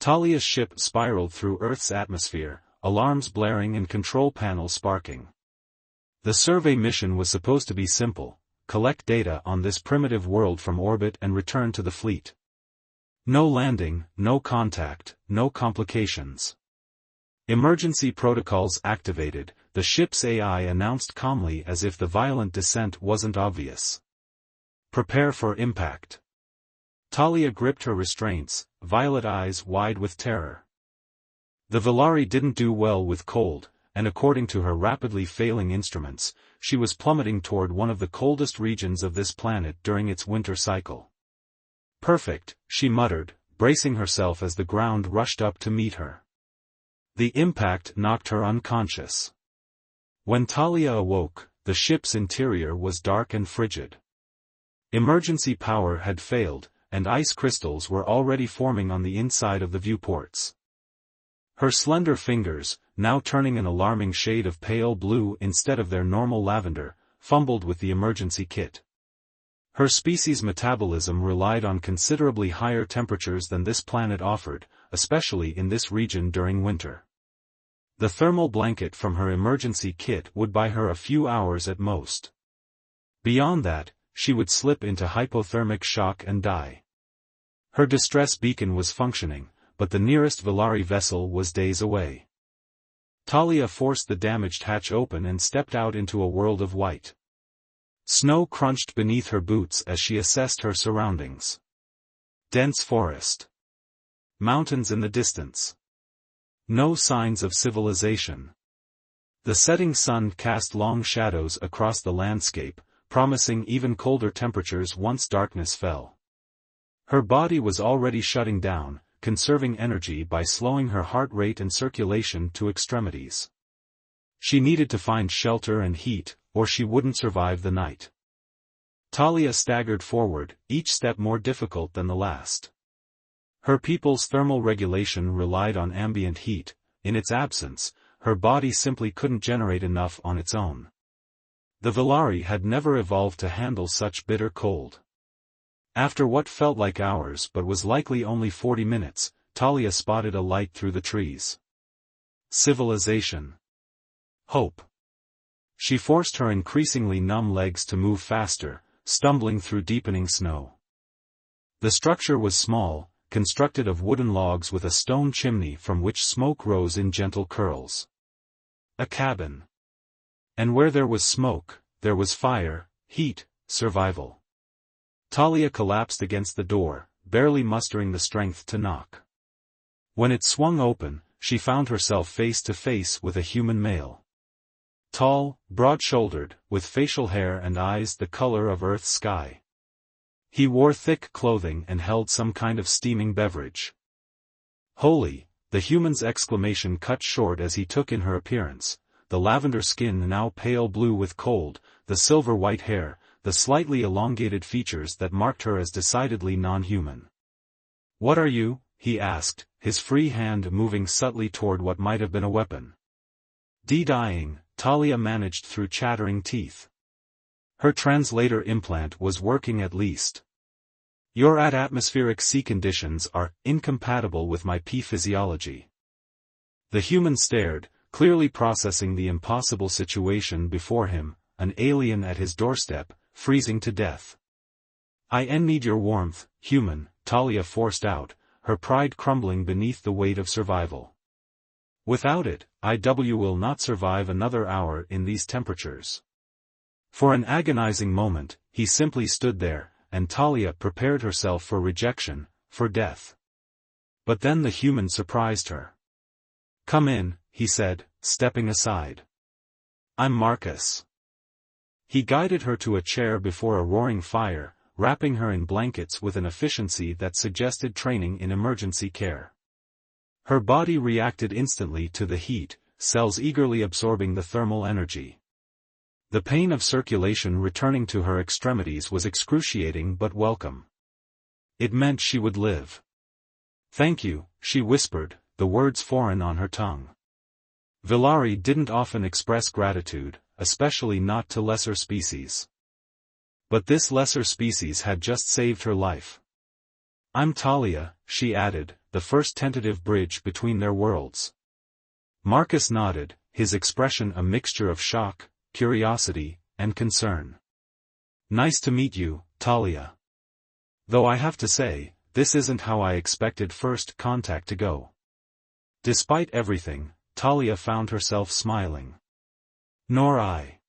Talia's ship spiraled through Earth's atmosphere, alarms blaring and control panels sparking. The survey mission was supposed to be simple: collect data on this primitive world from orbit and return to the fleet. No landing, no contact, no complications. Emergency protocols activated, the ship's AI announced calmly as if the violent descent wasn't obvious. Prepare for impact. Talia gripped her restraints, violet eyes wide with terror. The Velari didn't do well with cold, and according to her rapidly failing instruments, she was plummeting toward one of the coldest regions of this planet during its winter cycle. Perfect, she muttered, bracing herself as the ground rushed up to meet her. The impact knocked her unconscious. When Talia awoke, the ship's interior was dark and frigid. Emergency power had failed, and ice crystals were already forming on the inside of the viewports. Her slender fingers, now turning an alarming shade of pale blue instead of their normal lavender, fumbled with the emergency kit. Her species' metabolism relied on considerably higher temperatures than this planet offered, especially in this region during winter. The thermal blanket from her emergency kit would buy her a few hours at most. Beyond that, she would slip into hypothermic shock and die. Her distress beacon was functioning, but the nearest Velari vessel was days away. Talia forced the damaged hatch open and stepped out into a world of white. Snow crunched beneath her boots as she assessed her surroundings. Dense forest. Mountains in the distance. No signs of civilization. The setting sun cast long shadows across the landscape, promising even colder temperatures once darkness fell. Her body was already shutting down, conserving energy by slowing her heart rate and circulation to extremities. She needed to find shelter and heat, or she wouldn't survive the night. Talia staggered forward, each step more difficult than the last. Her people's thermal regulation relied on ambient heat. In its absence, her body simply couldn't generate enough on its own. The Velari had never evolved to handle such bitter cold. After what felt like hours but was likely only 40 minutes, Talia spotted a light through the trees. Civilization. Hope. She forced her increasingly numb legs to move faster, stumbling through deepening snow. The structure was small, constructed of wooden logs with a stone chimney from which smoke rose in gentle curls. A cabin. And where there was smoke, there was fire, heat, survival. Talia collapsed against the door, barely mustering the strength to knock. When it swung open, she found herself face to face with a human male. Tall, broad-shouldered, with facial hair and eyes the color of Earth's sky. He wore thick clothing and held some kind of steaming beverage. Holy, the human's exclamation cut short as he took in her appearance, the lavender skin now pale blue with cold, the silver-white hair, the slightly elongated features that marked her as decidedly non-human. "What are you?" he asked, his free hand moving subtly toward what might have been a weapon. "Dying," Talia managed through chattering teeth. Her translator implant was working at least. "Your atmospheric sea conditions are incompatible with my P physiology." The human stared, clearly processing the impossible situation before him, an alien at his doorstep, freezing to death. "I need your warmth, human," Talia forced out, her pride crumbling beneath the weight of survival. "Without it, I will not survive another hour in these temperatures." For an agonizing moment, he simply stood there, and Talia prepared herself for rejection, for death. But then the human surprised her. "Come in," he said, stepping aside. "I'm Marcus." He guided her to a chair before a roaring fire, wrapping her in blankets with an efficiency that suggested training in emergency care. Her body reacted instantly to the heat, cells eagerly absorbing the thermal energy. The pain of circulation returning to her extremities was excruciating but welcome. It meant she would live. "Thank you," she whispered, the words foreign on her tongue. Velari didn't often express gratitude, especially not to lesser species. But this lesser species had just saved her life. "I'm Talia," she added, the first tentative bridge between their worlds. Marcus nodded, his expression a mixture of shock, curiosity, and concern. "Nice to meet you, Talia. Though I have to say, this isn't how I expected first contact to go." Despite everything, Talia found herself smiling. "Nor I.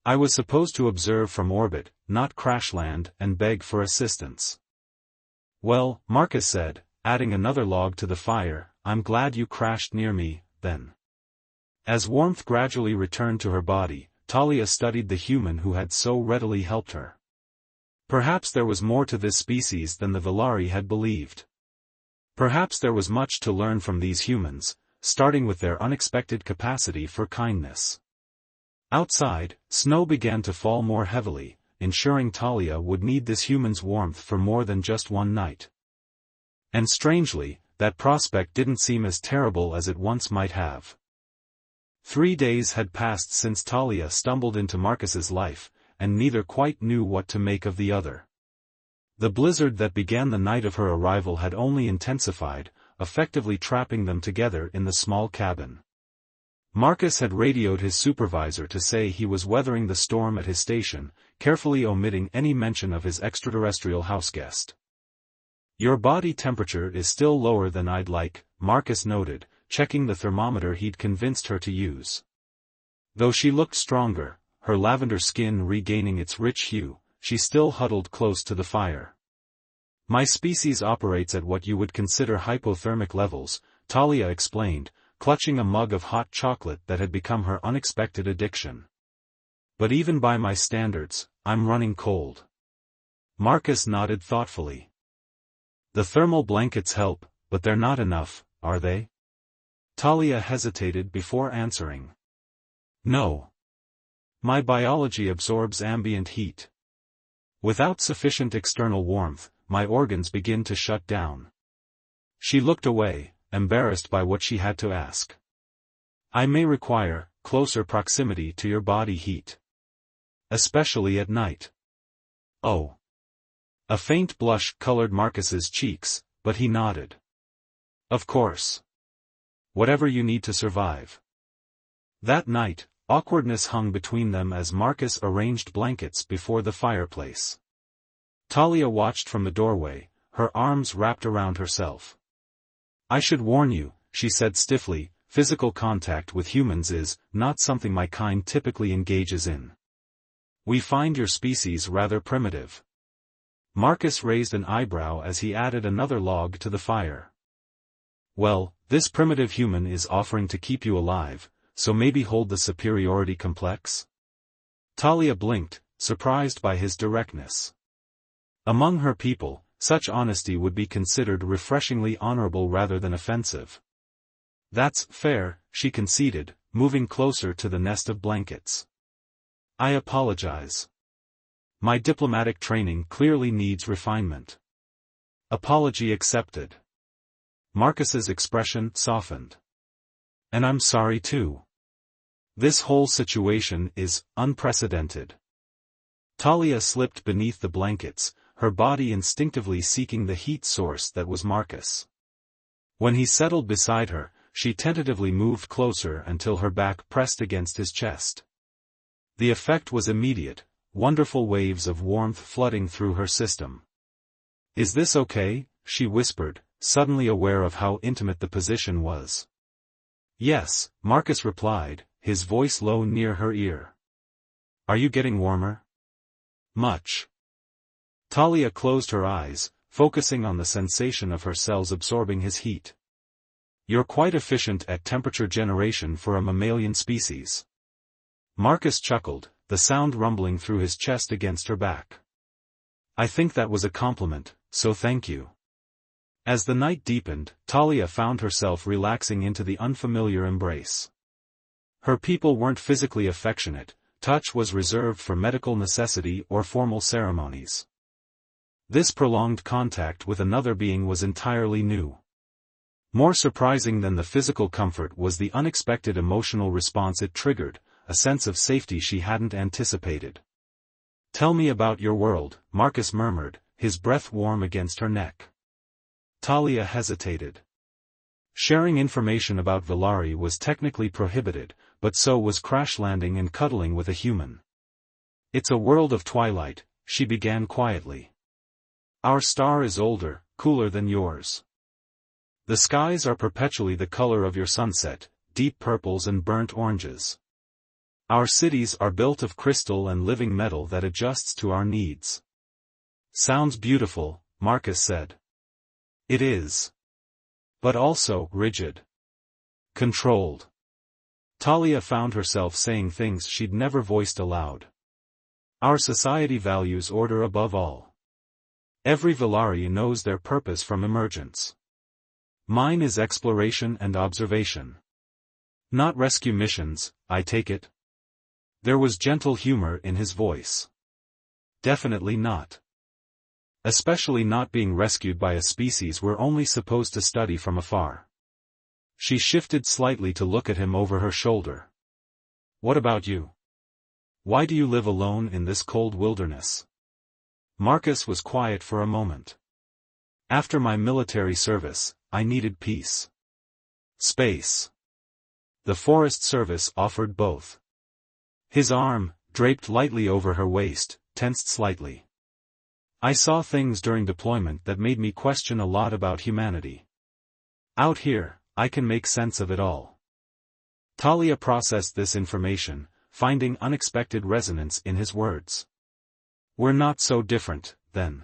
I was supposed to observe from orbit, not crash land and beg for assistance." "Well," Marcus said, adding another log to the fire, "I'm glad you crashed near me, then." As warmth gradually returned to her body, Talia studied the human who had so readily helped her. Perhaps there was more to this species than the Velari had believed. Perhaps there was much to learn from these humans, starting with their unexpected capacity for kindness. Outside, snow began to fall more heavily, ensuring Talia would need this human's warmth for more than just one night. And strangely, that prospect didn't seem as terrible as it once might have. 3 days had passed since Talia stumbled into Marcus's life, and neither quite knew what to make of the other. The blizzard that began the night of her arrival had only intensified, effectively trapping them together in the small cabin. Marcus had radioed his supervisor to say he was weathering the storm at his station, carefully omitting any mention of his extraterrestrial houseguest. "Your body temperature is still lower than I'd like," Marcus noted, checking the thermometer he'd convinced her to use. Though she looked stronger, her lavender skin regaining its rich hue, she still huddled close to the fire. "My species operates at what you would consider hypothermic levels," Talia explained, clutching a mug of hot chocolate that had become her unexpected addiction. "But even by my standards, I'm running cold." Marcus nodded thoughtfully. "The thermal blankets help, but they're not enough, are they?" Talia hesitated before answering. "No. My biology absorbs ambient heat. Without sufficient external warmth, my organs begin to shut down." She looked away, embarrassed by what she had to ask. "I may require closer proximity to your body heat. Especially at night." "Oh." A faint blush colored Marcus's cheeks, but he nodded. "Of course. Whatever you need to survive." That night, awkwardness hung between them as Marcus arranged blankets before the fireplace. Talia watched from the doorway, her arms wrapped around herself. "I should warn you," she said stiffly, "physical contact with humans is not something my kind typically engages in. We find your species rather primitive." Marcus raised an eyebrow as he added another log to the fire. "Well, this primitive human is offering to keep you alive, so maybe hold the superiority complex?" Talia blinked, surprised by his directness. Among her people, such honesty would be considered refreshingly honorable rather than offensive. "That's fair," she conceded, moving closer to the nest of blankets. "I apologize. My diplomatic training clearly needs refinement." "Apology accepted." Marcus's expression softened. "And I'm sorry too. This whole situation is unprecedented." Talia slipped beneath the blankets, her body instinctively seeking the heat source that was Marcus. When he settled beside her, she tentatively moved closer until her back pressed against his chest. The effect was immediate, wonderful waves of warmth flooding through her system. "Is this okay?" she whispered, suddenly aware of how intimate the position was. "Yes," Marcus replied, his voice low near her ear. "Are you getting warmer?" "Much." Talia closed her eyes, focusing on the sensation of her cells absorbing his heat. "You're quite efficient at temperature generation for a mammalian species." Marcus chuckled, the sound rumbling through his chest against her back. "I think that was a compliment, so thank you." As the night deepened, Talia found herself relaxing into the unfamiliar embrace. Her people weren't physically affectionate, touch was reserved for medical necessity or formal ceremonies. This prolonged contact with another being was entirely new. More surprising than the physical comfort was the unexpected emotional response it triggered, a sense of safety she hadn't anticipated. "Tell me about your world," Marcus murmured, his breath warm against her neck. Talia hesitated. Sharing information about Valari was technically prohibited, but so was crash landing and cuddling with a human. It's a world of twilight, she began quietly. Our star is older, cooler than yours. The skies are perpetually the color of your sunset, deep purples and burnt oranges. Our cities are built of crystal and living metal that adjusts to our needs. Sounds beautiful, Marcus said. It is. But also rigid. Controlled. Talia found herself saying things she'd never voiced aloud. Our society values order above all. Every Valari knows their purpose from emergence. Mine is exploration and observation. Not rescue missions, I take it. There was gentle humor in his voice. Definitely not. Especially not being rescued by a species we're only supposed to study from afar. She shifted slightly to look at him over her shoulder. What about you? Why do you live alone in this cold wilderness? Marcus was quiet for a moment. After my military service, I needed peace. Space. The Forest Service offered both. His arm, draped lightly over her waist, tensed slightly. I saw things during deployment that made me question a lot about humanity. Out here, I can make sense of it all. Talia processed this information, finding unexpected resonance in his words. We're not so different, then.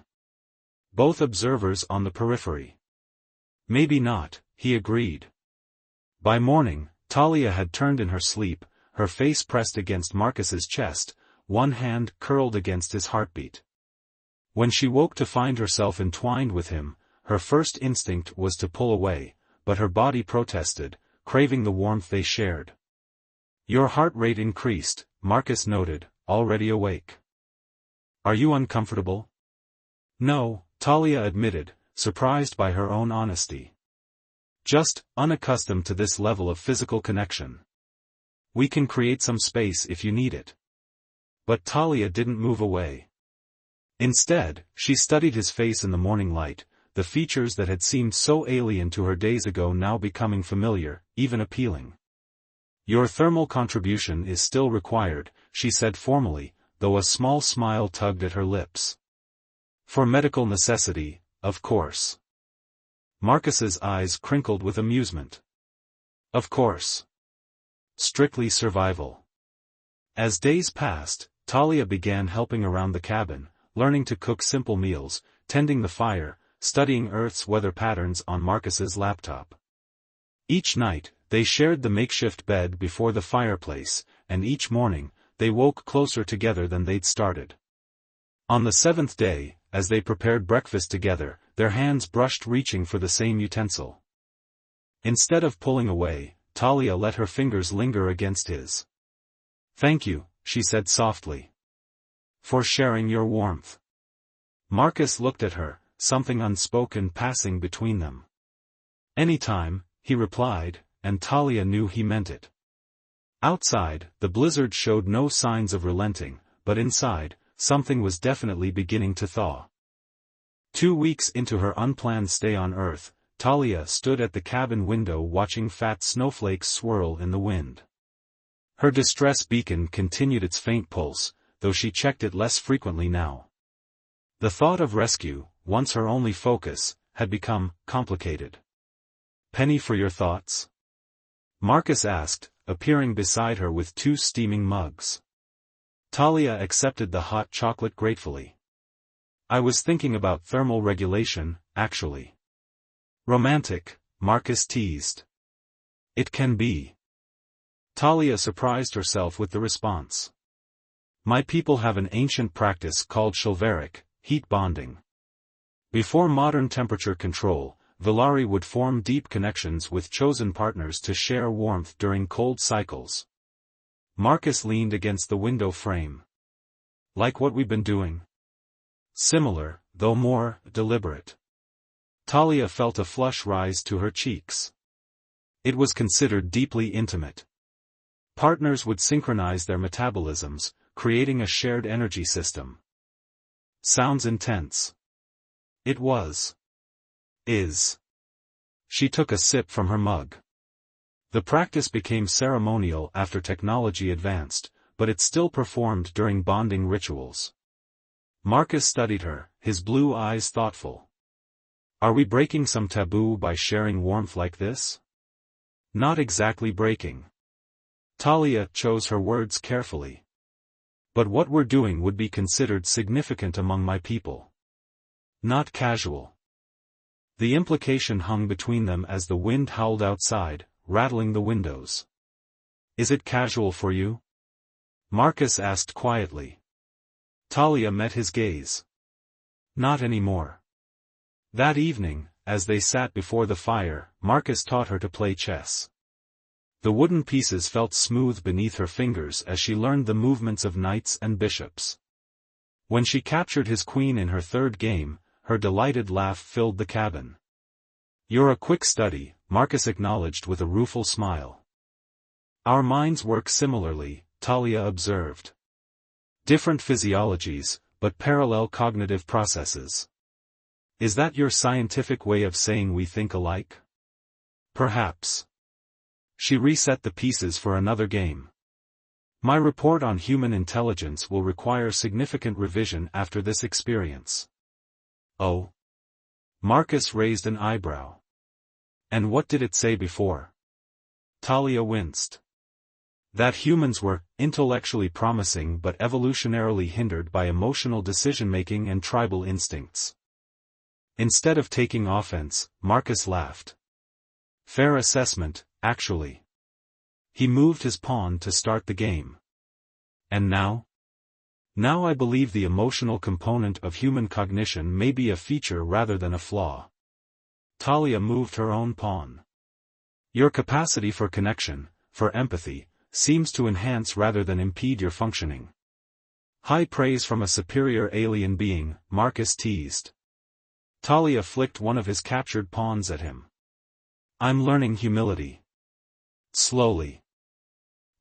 Both observers on the periphery. Maybe not, he agreed. By morning, Talia had turned in her sleep, her face pressed against Marcus's chest, one hand curled against his heartbeat. When she woke to find herself entwined with him, her first instinct was to pull away, but her body protested, craving the warmth they shared. Your heart rate increased, Marcus noted, already awake. Are you uncomfortable? No, Talia admitted, surprised by her own honesty. Just unaccustomed to this level of physical connection. We can create some space if you need it. But Talia didn't move away. Instead, she studied his face in the morning light, the features that had seemed so alien to her days ago now becoming familiar, even appealing. Your thermal contribution is still required, she said formally, though a small smile tugged at her lips. For medical necessity, of course. Marcus's eyes crinkled with amusement. Of course. Strictly survival. As days passed, Talia began helping around the cabin, learning to cook simple meals, tending the fire, studying Earth's weather patterns on Marcus's laptop. Each night, they shared the makeshift bed before the fireplace, and each morning, they woke closer together than they'd started. On the seventh day, as they prepared breakfast together, their hands brushed reaching for the same utensil. Instead of pulling away, Talia let her fingers linger against his. Thank you, she said softly. For sharing your warmth. Marcus looked at her, something unspoken passing between them. Anytime, he replied, and Talia knew he meant it. Outside, the blizzard showed no signs of relenting, but inside, something was definitely beginning to thaw. 2 weeks into her unplanned stay on Earth, Talia stood at the cabin window watching fat snowflakes swirl in the wind. Her distress beacon continued its faint pulse, though she checked it less frequently now. The thought of rescue, once her only focus, had become complicated. Penny for your thoughts? Marcus asked, appearing beside her with 2 steaming mugs. Talia accepted the hot chocolate gratefully. I was thinking about thermal regulation, actually. Romantic, Marcus teased. It can be. Talia surprised herself with the response. My people have an ancient practice called chivalric, heat bonding. Before modern temperature control, Valari would form deep connections with chosen partners to share warmth during cold cycles. Marcus leaned against the window frame. Like what we've been doing? Similar, though more deliberate. Talia felt a flush rise to her cheeks. It was considered deeply intimate. Partners would synchronize their metabolisms, creating a shared energy system. Sounds intense. It was. Is. She took a sip from her mug. The practice became ceremonial after technology advanced, but it still performed during bonding rituals. Marcus studied her, his blue eyes thoughtful. Are we breaking some taboo by sharing warmth like this? Not exactly breaking. Talia chose her words carefully. But what we're doing would be considered significant among my people. Not casual. The implication hung between them as the wind howled outside, rattling the windows. Is it casual for you? Marcus asked quietly. Talia met his gaze. Not anymore. That evening, as they sat before the fire, Marcus taught her to play chess. The wooden pieces felt smooth beneath her fingers as she learned the movements of knights and bishops. When she captured his queen in her third game, her delighted laugh filled the cabin. You're a quick study, Marcus acknowledged with a rueful smile. Our minds work similarly, Talia observed. Different physiologies, but parallel cognitive processes. Is that your scientific way of saying we think alike? Perhaps. She reset the pieces for another game. My report on human intelligence will require significant revision after this experience. Oh? Marcus raised an eyebrow. And what did it say before? Talia winced. That humans were intellectually promising but evolutionarily hindered by emotional decision-making and tribal instincts. Instead of taking offense, Marcus laughed. Fair assessment, actually. He moved his pawn to start the game. And now? Now I believe the emotional component of human cognition may be a feature rather than a flaw. Talia moved her own pawn. Your capacity for connection, for empathy, seems to enhance rather than impede your functioning. High praise from a superior alien being, Marcus teased. Talia flicked one of his captured pawns at him. I'm learning humility. Slowly.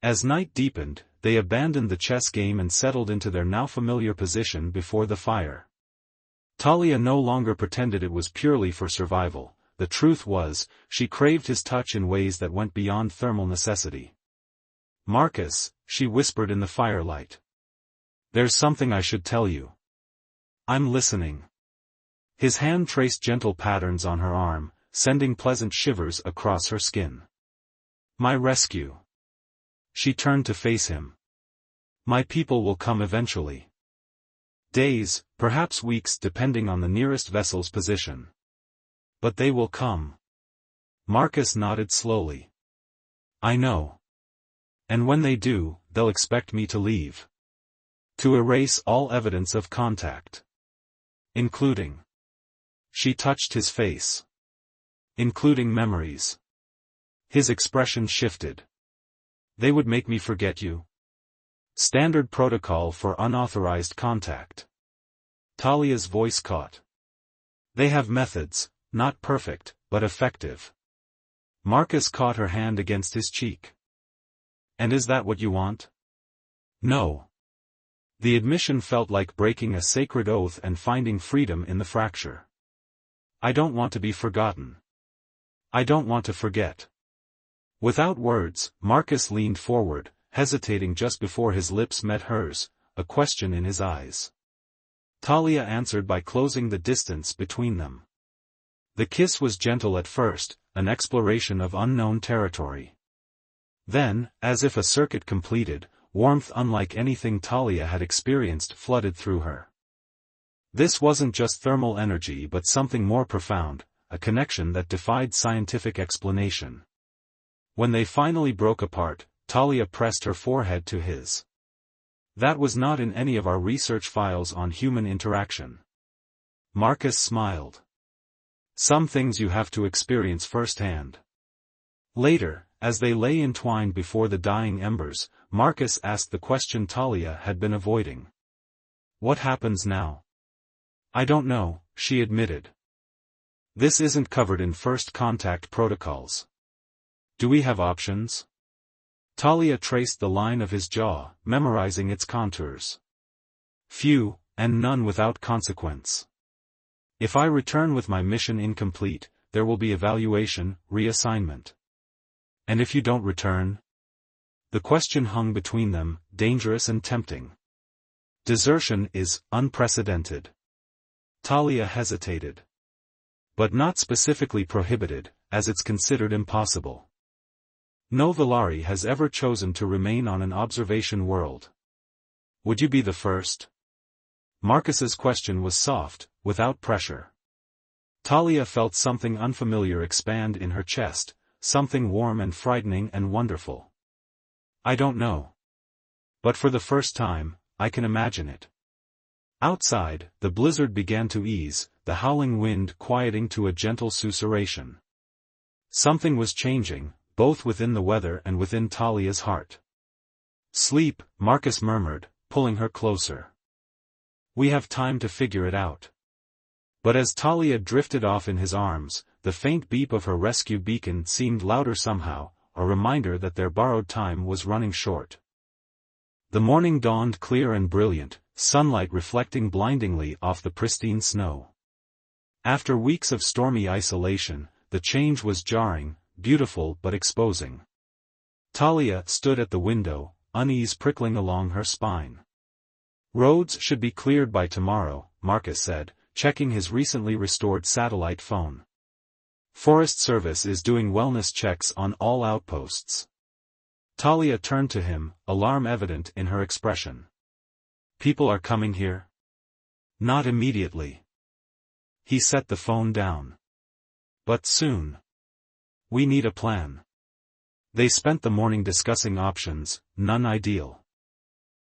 As night deepened, they abandoned the chess game and settled into their now familiar position before the fire. Talia no longer pretended it was purely for survival. The truth was, she craved his touch in ways that went beyond thermal necessity. Marcus, she whispered in the firelight. There's something I should tell you. I'm listening. His hand traced gentle patterns on her arm, sending pleasant shivers across her skin. My rescue. She turned to face him. My people will come eventually. Days, perhaps weeks depending on the nearest vessel's position. But they will come. Marcus nodded slowly. I know. And when they do, they'll expect me to leave. To erase all evidence of contact. Including. She touched his face. Including memories. His expression shifted. They would make me forget you. Standard protocol for unauthorized contact. Talia's voice caught. They have methods, not perfect, but effective. Marcus caught her hand against his cheek. And is that what you want? No. The admission felt like breaking a sacred oath and finding freedom in the fracture. I don't want to be forgotten. I don't want to forget. Without words, Marcus leaned forward, hesitating just before his lips met hers, a question in his eyes. Talia answered by closing the distance between them. The kiss was gentle at first, an exploration of unknown territory. Then, as if a circuit completed, warmth unlike anything Talia had experienced flooded through her. This wasn't just thermal energy but something more profound, a connection that defied scientific explanation. When they finally broke apart, Talia pressed her forehead to his. That was not in any of our research files on human interaction. Marcus smiled. Some things you have to experience firsthand. Later, as they lay entwined before the dying embers, Marcus asked the question Talia had been avoiding. What happens now? I don't know, she admitted. This isn't covered in first contact protocols. Do we have options? Talia traced the line of his jaw, memorizing its contours. Few, and none without consequence. If I return with my mission incomplete, there will be evaluation, reassignment. And if you don't return? The question hung between them, dangerous and tempting. Desertion is unprecedented. Talia hesitated. But not specifically prohibited, as it's considered impossible. No Valari has ever chosen to remain on an observation world. Would you be the first? Marcus's question was soft, without pressure. Talia felt something unfamiliar expand in her chest, something warm and frightening and wonderful. I don't know. But for the first time, I can imagine it. Outside, the blizzard began to ease, the howling wind quieting to a gentle susurration. Something was changing, both within the weather and within Talia's heart. Sleep, Marcus murmured, pulling her closer. We have time to figure it out. But as Talia drifted off in his arms, the faint beep of her rescue beacon seemed louder somehow, a reminder that their borrowed time was running short. The morning dawned clear and brilliant, sunlight reflecting blindingly off the pristine snow. After weeks of stormy isolation, the change was jarring, beautiful but exposing. Talia stood at the window, unease prickling along her spine. Roads should be cleared by tomorrow, Marcus said, checking his recently restored satellite phone. Forest Service is doing wellness checks on all outposts. Talia turned to him, alarm evident in her expression. People are coming here? Not immediately. He set the phone down. But soon. We need a plan. They spent the morning discussing options, none ideal.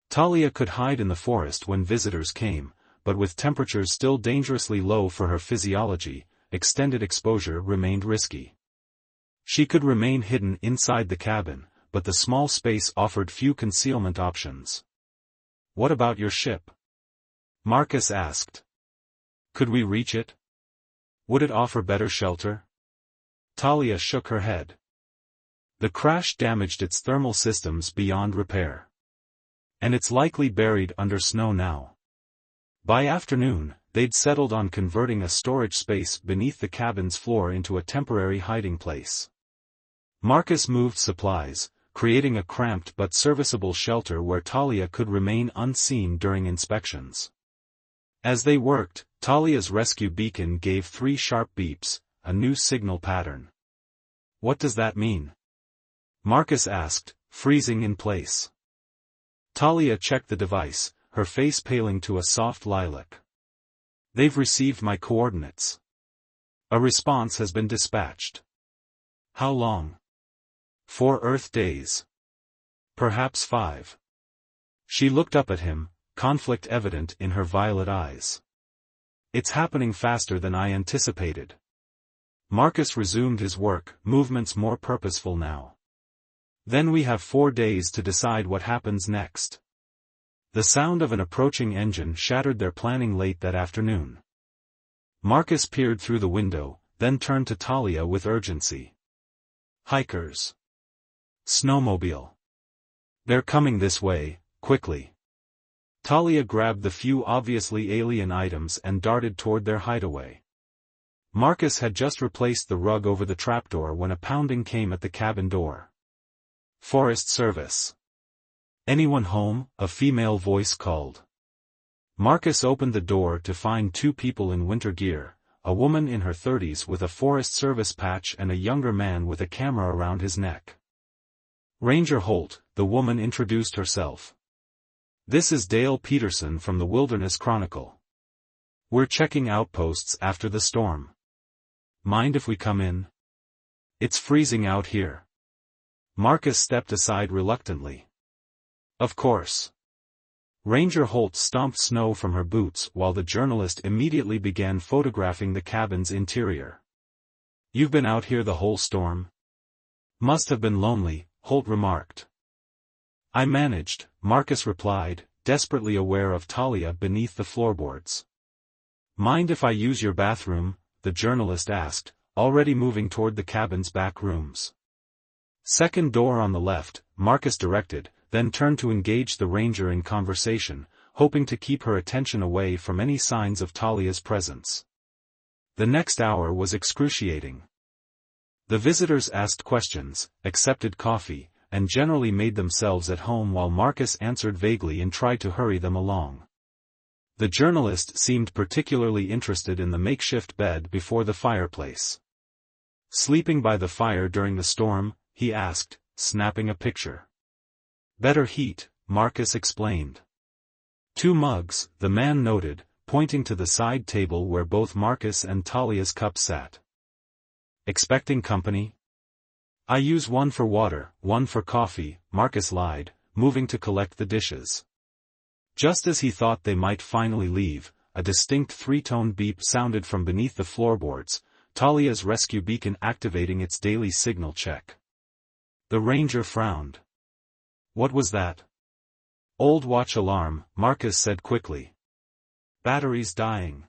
Talia could hide in the forest when visitors came, but with temperatures still dangerously low for her physiology, extended exposure remained risky. She could remain hidden inside the cabin, but the small space offered few concealment options. What about your ship? Marcus asked. Could we reach it? Would it offer better shelter? Talia shook her head. The crash damaged its thermal systems beyond repair. And it's likely buried under snow now. By afternoon, they'd settled on converting a storage space beneath the cabin's floor into a temporary hiding place. Marcus moved supplies, creating a cramped but serviceable shelter where Talia could remain unseen during inspections. As they worked, Talia's rescue beacon gave 3 sharp beeps, a new signal pattern. What does that mean? Marcus asked, freezing in place. Talia checked the device, her face paling to a soft lilac. They've received my coordinates. A response has been dispatched. How long? 4 Earth days. Perhaps 5. She looked up at him, conflict evident in her violet eyes. It's happening faster than I anticipated. Marcus resumed his work, movements more purposeful now. Then we have 4 days to decide what happens next. The sound of an approaching engine shattered their planning late that afternoon. Marcus peered through the window, then turned to Talia with urgency. Hikers. Snowmobile. They're coming this way, quickly. Talia grabbed the few obviously alien items and darted toward their hideaway. Marcus had just replaced the rug over the trapdoor when a pounding came at the cabin door. Forest Service. Anyone home? A female voice called. Marcus opened the door to find 2 people in winter gear, a woman in her 30s with a Forest Service patch and a younger man with a camera around his neck. Ranger Holt, the woman introduced herself. This is Dale Peterson from the Wilderness Chronicle. We're checking outposts after the storm. Mind if we come in? It's freezing out here. Marcus stepped aside reluctantly. Of course. Ranger Holt stomped snow from her boots while the journalist immediately began photographing the cabin's interior. You've been out here the whole storm? Must have been lonely, Holt remarked. I managed, Marcus replied, desperately aware of Talia beneath the floorboards. Mind if I use your bathroom? The journalist asked, already moving toward the cabin's back rooms. Second door on the left, Marcus directed, then turned to engage the ranger in conversation, hoping to keep her attention away from any signs of Talia's presence. The next hour was excruciating. The visitors asked questions, accepted coffee, and generally made themselves at home while Marcus answered vaguely and tried to hurry them along. The journalist seemed particularly interested in the makeshift bed before the fireplace. Sleeping by the fire during the storm, he asked, snapping a picture. Better heat, Marcus explained. 2 mugs, the man noted, pointing to the side table where both Marcus and Talia's cups sat. Expecting company? I use one for water, one for coffee, Marcus lied, moving to collect the dishes. Just as he thought they might finally leave, a distinct 3-tone beep sounded from beneath the floorboards, Talia's rescue beacon activating its daily signal check. The ranger frowned. What was that? Old watch alarm, Marcus said quickly. Batteries dying.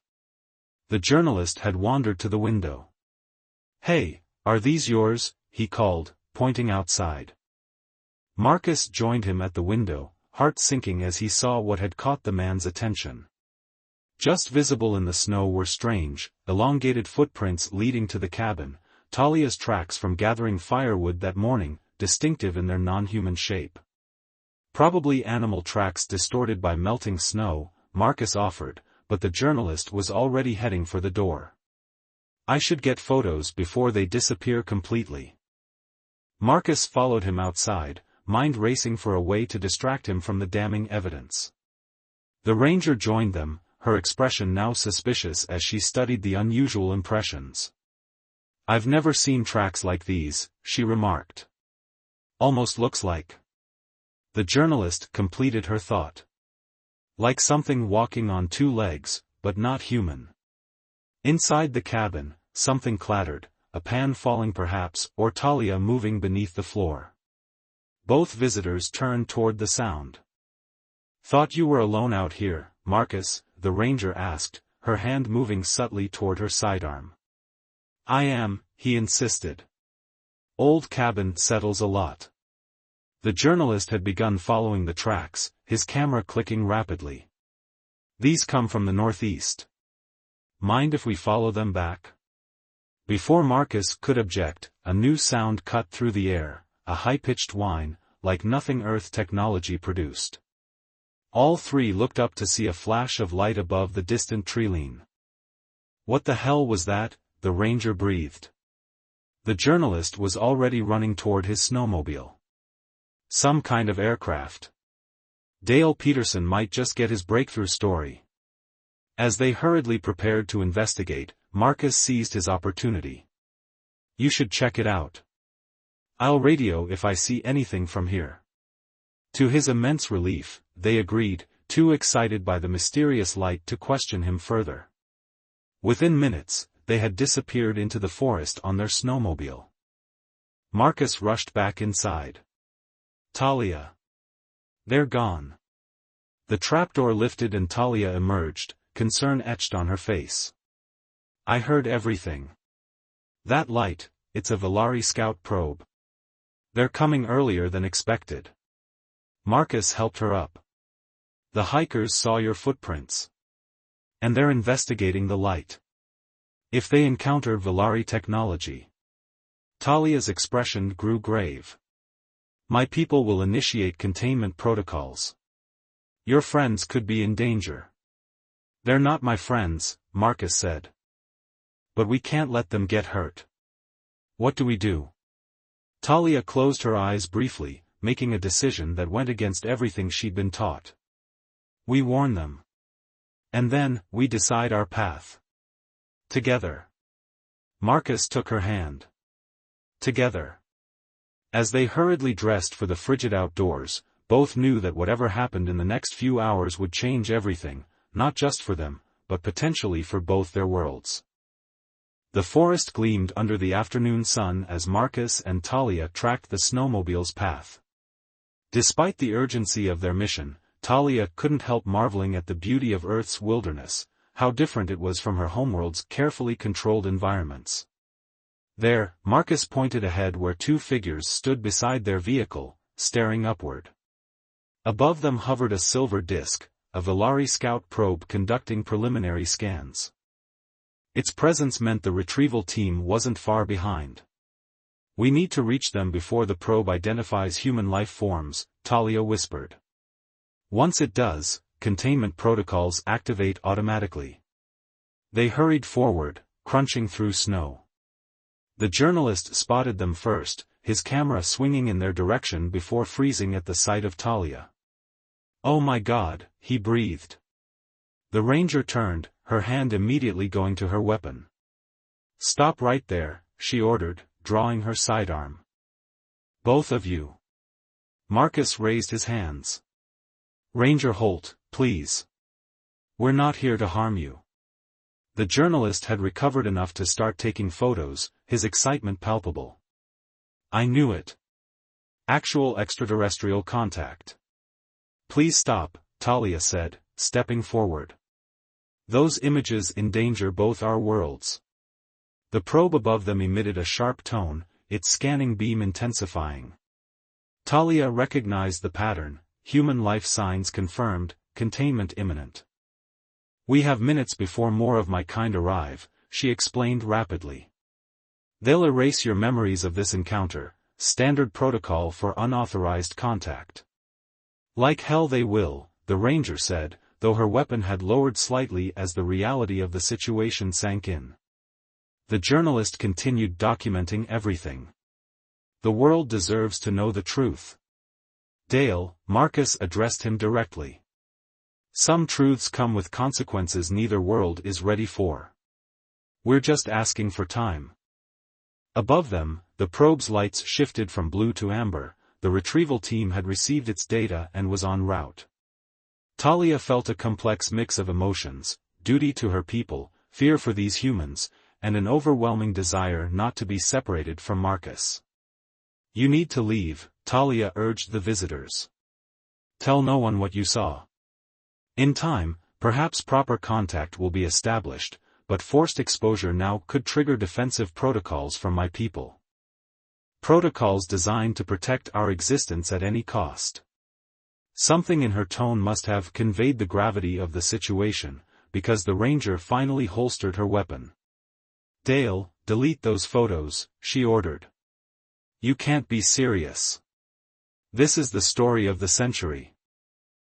The journalist had wandered to the window. Hey, are these yours? He called, pointing outside. Marcus joined him at the window, heart sinking as he saw what had caught the man's attention. Just visible in the snow were strange, elongated footprints leading to the cabin, Talia's tracks from gathering firewood that morning, distinctive in their non-human shape. Probably animal tracks distorted by melting snow, Marcus offered, but the journalist was already heading for the door. I should get photos before they disappear completely. Marcus followed him outside, mind racing for a way to distract him from the damning evidence. The ranger joined them, her expression now suspicious as she studied the unusual impressions. I've never seen tracks like these, she remarked. Almost looks like. The journalist completed her thought. Like something walking on 2 legs, but not human. Inside the cabin, something clattered, a pan falling perhaps, or Talia moving beneath the floor. Both visitors turned toward the sound. Thought you were alone out here, Marcus, the ranger asked, her hand moving subtly toward her sidearm. I am, he insisted. Old cabin settles a lot. The journalist had begun following the tracks, his camera clicking rapidly. These come from the northeast. Mind if we follow them back? Before Marcus could object, a new sound cut through the air, a high-pitched whine, like nothing Earth technology produced. All 3 looked up to see a flash of light above the distant treeline. What the hell was that? The ranger breathed. The journalist was already running toward his snowmobile. Some kind of aircraft. Dale Peterson might just get his breakthrough story. As they hurriedly prepared to investigate, Marcus seized his opportunity. You should check it out. I'll radio if I see anything from here. To his immense relief, they agreed, too excited by the mysterious light to question him further. Within minutes, they had disappeared into the forest on their snowmobile. Marcus rushed back inside. Talia. They're gone. The trapdoor lifted and Talia emerged, concern etched on her face. I heard everything. That light, it's a Valari scout probe. They're coming earlier than expected. Marcus helped her up. The hikers saw your footprints. And they're investigating the light. If they encounter Valari technology. Talia's expression grew grave. My people will initiate containment protocols. Your friends could be in danger. They're not my friends, Marcus said. But we can't let them get hurt. What do we do? Talia closed her eyes briefly, making a decision that went against everything she'd been taught. We warn them. And then, we decide our path. Together. Marcus took her hand. Together. As they hurriedly dressed for the frigid outdoors, both knew that whatever happened in the next few hours would change everything, not just for them, but potentially for both their worlds. The forest gleamed under the afternoon sun as Marcus and Talia tracked the snowmobile's path. Despite the urgency of their mission, Talia couldn't help marveling at the beauty of Earth's wilderness, how different it was from her homeworld's carefully controlled environments. There, Marcus pointed ahead where 2 figures stood beside their vehicle, staring upward. Above them hovered a silver disk, a Valari scout probe conducting preliminary scans. Its presence meant the retrieval team wasn't far behind. "We need to reach them before the probe identifies human life forms," Talia whispered. "Once it does, containment protocols activate automatically." They hurried forward, crunching through snow. The journalist spotted them first, his camera swinging in their direction before freezing at the sight of Talia. "Oh my God," he breathed. The ranger turned, her hand immediately going to her weapon. "Stop right there," she ordered, drawing her sidearm. "Both of you." Marcus raised his hands. "Ranger Holt, please. We're not here to harm you." The journalist had recovered enough to start taking photos, his excitement palpable. "I knew it. Actual extraterrestrial contact." "Please stop," Talia said, stepping forward. "Those images endanger both our worlds." The probe above them emitted a sharp tone, its scanning beam intensifying. Talia recognized the pattern, human life signs confirmed, containment imminent. "We have minutes before more of my kind arrive," she explained rapidly. "They'll erase your memories of this encounter, standard protocol for unauthorized contact." "Like hell they will," the ranger said, though her weapon had lowered slightly as the reality of the situation sank in. The journalist continued documenting everything. "The world deserves to know the truth." "Dale," Marcus addressed him directly. "Some truths come with consequences neither world is ready for. We're just asking for time." Above them, the probe's lights shifted from blue to amber. The retrieval team had received its data and was en route. Talia felt a complex mix of emotions, duty to her people, fear for these humans, and an overwhelming desire not to be separated from Marcus. "You need to leave," Talia urged the visitors. "Tell no one what you saw. In time, perhaps proper contact will be established, but forced exposure now could trigger defensive protocols from my people. Protocols designed to protect our existence at any cost." Something in her tone must have conveyed the gravity of the situation, because the ranger finally holstered her weapon. "Dale, delete those photos," she ordered. "You can't be serious. This is the story of the century."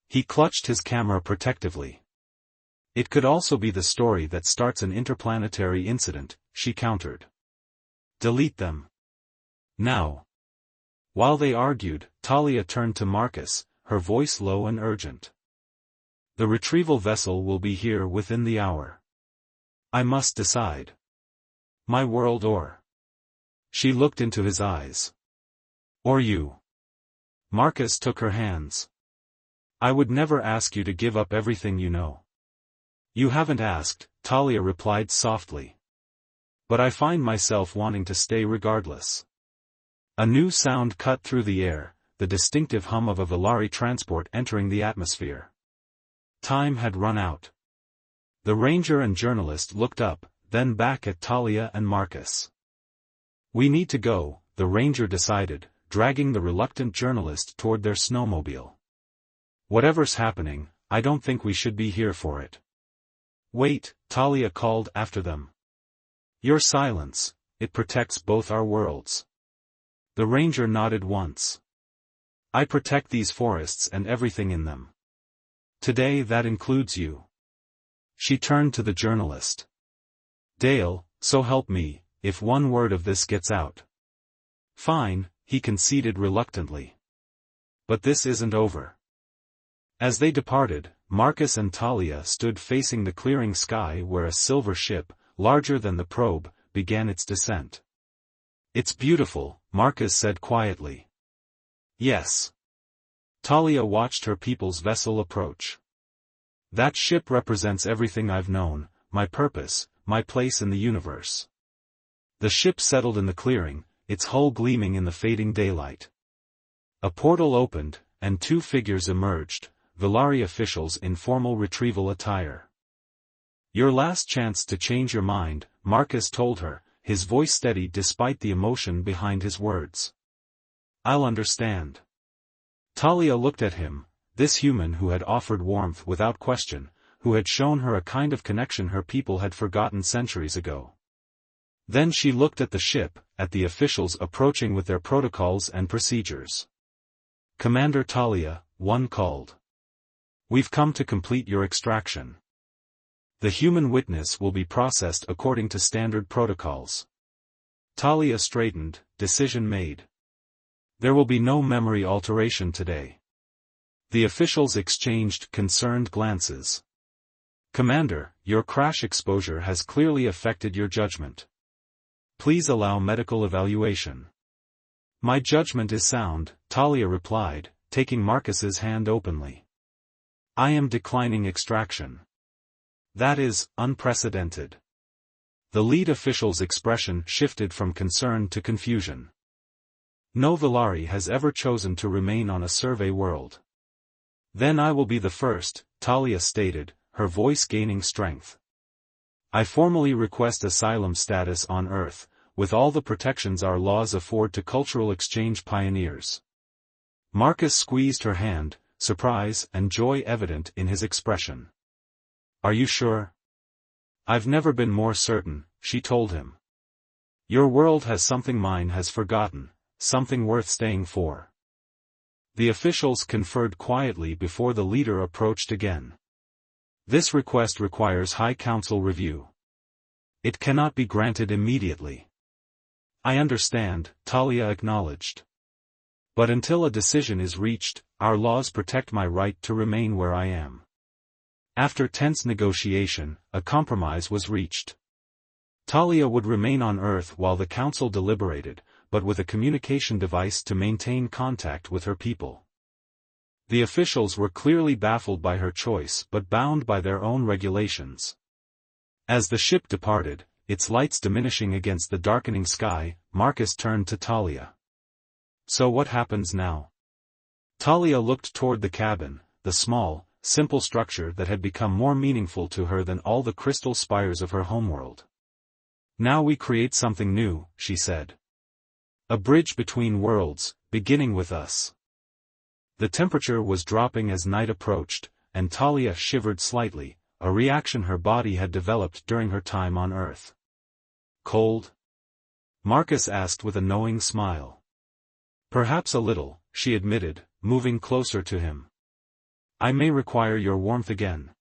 He clutched his camera protectively. "It could also be the story that starts an interplanetary incident," she countered. "Delete them. Now." While they argued, Talia turned to Marcus, her voice low and urgent. "The retrieval vessel will be here within the hour. I must decide. My world or—" She looked into his eyes. "Or you." Marcus took her hands. "I would never ask you to give up everything you know." "You haven't asked," Talia replied softly. "But I find myself wanting to stay regardless." A new sound cut through the air, the distinctive hum of a Velari transport entering the atmosphere. Time had run out. The ranger and journalist looked up, then back at Talia and Marcus. "We need to go," the ranger decided, dragging the reluctant journalist toward their snowmobile. "Whatever's happening, I don't think we should be here for it." "Wait," Talia called after them. "Your silence, it protects both our worlds." The ranger nodded once. "I protect these forests and everything in them. Today that includes you." She turned to the journalist. "Dale, so help me, if one word of this gets out." "Fine," he conceded reluctantly. "But this isn't over." As they departed, Marcus and Talia stood facing the clearing sky where a silver ship, larger than the probe, began its descent. "It's beautiful," Marcus said quietly. "Yes." Talia watched her people's vessel approach. "That ship represents everything I've known, my purpose, my place in the universe." The ship settled in the clearing, its hull gleaming in the fading daylight. A portal opened, and two figures emerged, Velari officials in formal retrieval attire. "Your last chance to change your mind," Marcus told her, his voice steady despite the emotion behind his words. "I'll understand." Talia looked at him, this human who had offered warmth without question, who had shown her a kind of connection her people had forgotten centuries ago. Then she looked at the ship, at the officials approaching with their protocols and procedures. "Commander Talia," one called. "We've come to complete your extraction. The human witness will be processed according to standard protocols." Talia straightened, decision made. There will be no memory alteration today. The officials exchanged concerned glances. "Commander, your crash exposure has clearly affected your judgment. Please allow medical evaluation." "My judgment is sound," Talia replied, taking Marcus's hand openly. "I am declining extraction." "That is unprecedented." The lead official's expression shifted from concern to confusion. "No Villari has ever chosen to remain on a survey world." "Then I will be the first," Talia stated, her voice gaining strength. "I formally request asylum status on Earth, with all the protections our laws afford to cultural exchange pioneers." Marcus squeezed her hand, surprise and joy evident in his expression. "Are you sure?" "I've never been more certain," she told him. "Your world has something mine has forgotten, something worth staying for." The officials conferred quietly before the leader approached again. "This request requires High Council review. It cannot be granted immediately." "I understand," Talia acknowledged. "But until a decision is reached, our laws protect my right to remain where I am." After tense negotiation, a compromise was reached. Talia would remain on Earth while the Council deliberated, but with a communication device to maintain contact with her people. The officials were clearly baffled by her choice but bound by their own regulations. As the ship departed, its lights diminishing against the darkening sky, Marcus turned to Talia. "So what happens now?" Talia looked toward the cabin, the small, simple structure that had become more meaningful to her than all the crystal spires of her homeworld. "Now we create something new," she said. "A bridge between worlds, beginning with us." The temperature was dropping as night approached, and Talia shivered slightly, a reaction her body had developed during her time on Earth. "Cold?" Marcus asked with a knowing smile. "Perhaps a little," she admitted, moving closer to him. "I may require your warmth again."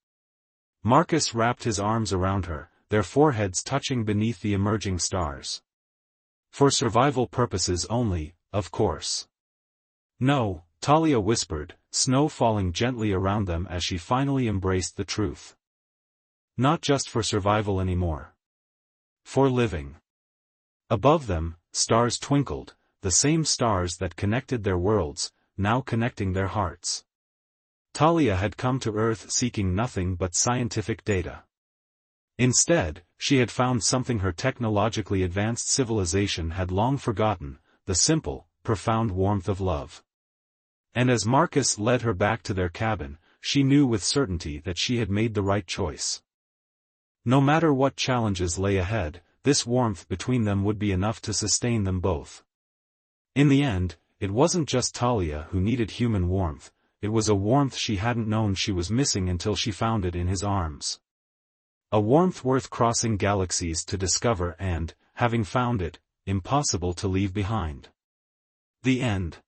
Marcus wrapped his arms around her, their foreheads touching beneath the emerging stars. "For survival purposes only, of course." "No," Talia whispered, snow falling gently around them as she finally embraced the truth. "Not just for survival anymore. For living." Above them, stars twinkled, the same stars that connected their worlds, now connecting their hearts. Talia had come to Earth seeking nothing but scientific data. Instead, she had found something her technologically advanced civilization had long forgotten, the simple, profound warmth of love. And as Marcus led her back to their cabin, she knew with certainty that she had made the right choice. No matter what challenges lay ahead, this warmth between them would be enough to sustain them both. In the end, it wasn't just Talia who needed human warmth, it was a warmth she hadn't known she was missing until she found it in his arms. A warmth worth crossing galaxies to discover and, having found it, impossible to leave behind. The end.